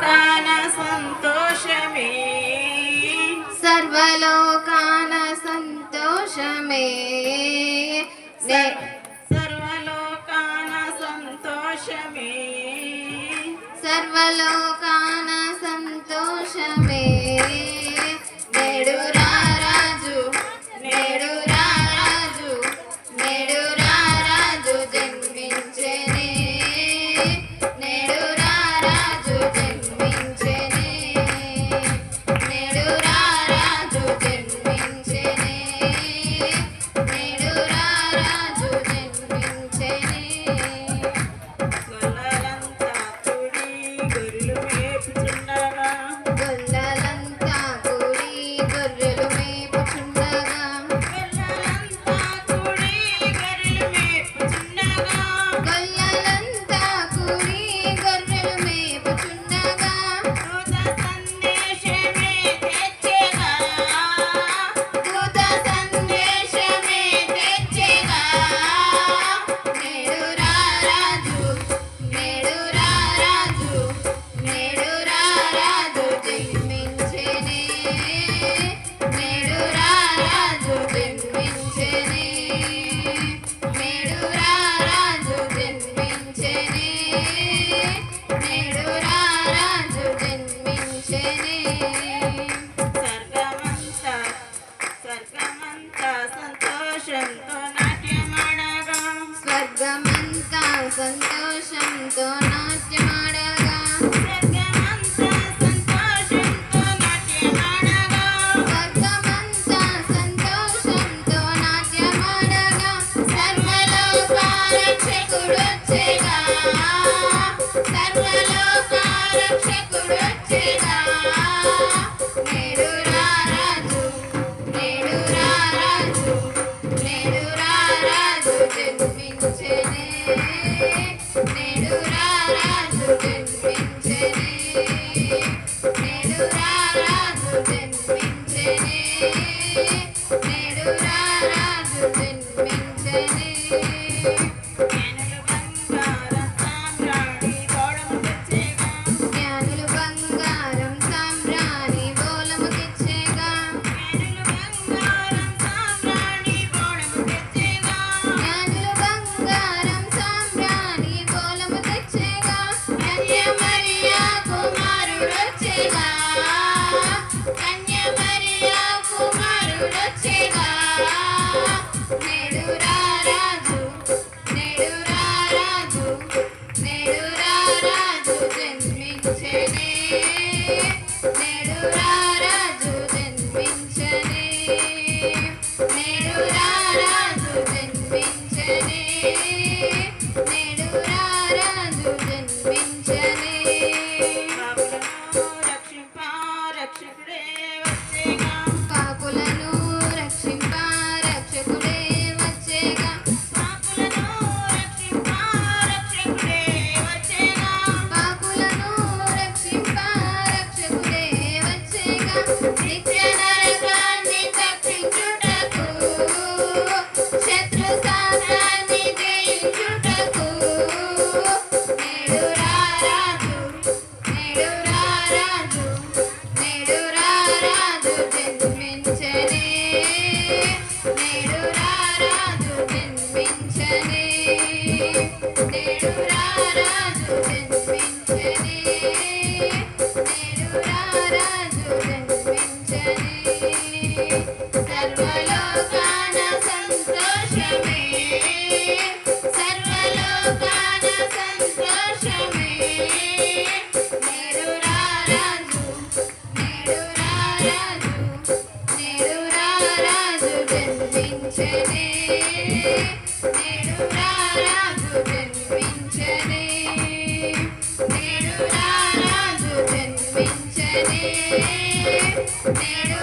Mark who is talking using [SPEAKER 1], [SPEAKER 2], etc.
[SPEAKER 1] కాన సంతోషమే
[SPEAKER 2] సర్వలోకాన సంతోషమే
[SPEAKER 1] సర్వలోకాన సంతోషమే
[SPEAKER 2] సర్వలోకాన సంతోషమే నేడు రారాజు నేడు రారాజు నేడు రారాజు జన్మించెనే నేడు రారాజు జన్మించెనే నేడు రారాజు జన్మించెనే నేడు రారాజు జన్మించెనే
[SPEAKER 1] గొల్లలంతా కూడి గొర్రెలు మేపుచుండగా
[SPEAKER 2] గొల్లలంతా కూడి గొర్రెలు మేపుచుండగా
[SPEAKER 1] గొల్లలంతా కూడి గొర్రెలు మేపుచుండగా
[SPEAKER 2] గొల్లలంతా కూడి గొర్రెలు మేపుచుండగా
[SPEAKER 1] దూత సందేశమే తెచ్చెగా
[SPEAKER 2] దూత సందేశమే తెచ్చెగా నేడు రారాజు నేడు రారాజు నేడు రారాజు జన్మించెనే నేడు రారాజు జన్మించెనే నేడు రారాజు జన్మించెనే నేడు రారాజు జన్మించెనే
[SPEAKER 1] స్వర్గమంతా సంతోషంతో నాట్యమాడగా
[SPEAKER 2] స్వర్గమంతా సంతోషంతో నాట్యమాడగా
[SPEAKER 1] స్వర్గమంతా సంతోషంతో నాట్యమాడగా
[SPEAKER 2] స్వర్గమంతా సంతోషంతో నాట్యమాడగా సర్వలోకారక్షకుడొచ్చెగా సర్వలోకారక్షకుడొచ్చెగా నేడు రారాజు నేడు రారాజు నేడు రారాజు జన్మించెనే నేడు రారాజు జన్మించెనే నేడు రారాజు జన్మించెనే నేడు రారాజు జన్మించెనే
[SPEAKER 1] జ్ఞానులు బంగారం సాంబ్రాణి బోళము తెచ్చేగా
[SPEAKER 2] జ్ఞానులు బంగారం సాంబ్రాణి బోళము తెచ్చెగా కన్య మరియా కుమారుడొచ్చెగా కన్య మరియా కుమారుడొచ్చెగా నేడు రారాజు నేడు రారాజు నేడు రారాజు జన్మించెనే నేడు రారాజు జన్మించెనే నేడు రారాజు జన్మించెనే నేడు రారాజు జన్మించెనే
[SPEAKER 1] పాపులను రక్షింప రక్షకుడే వచ్చేగా
[SPEAKER 2] పాపులను రక్షింప రక్షకుడే వచ్చేగా నిత్య నరకాన్ని తప్పించుటకు శత్రు సాతాన్ని జయించుటకు నేడు రారాజు నేడు రారాజు నేడు రారాజు జన్మించెనే నేడు రారాజు జన్మించెనే నేడు రారాజు జన్మించెనే నేడు రారాజు జన్మించెనే సర్వలోకాన సంతోషమే సర్వలోకాన సంతోషమే నేడు రారాజు నేడు రారాజు నేడు రారాజు జన్మించెనే నేడు రారాజు జన్మించెనే నేడు రారాజు జన్మించెనే నేడు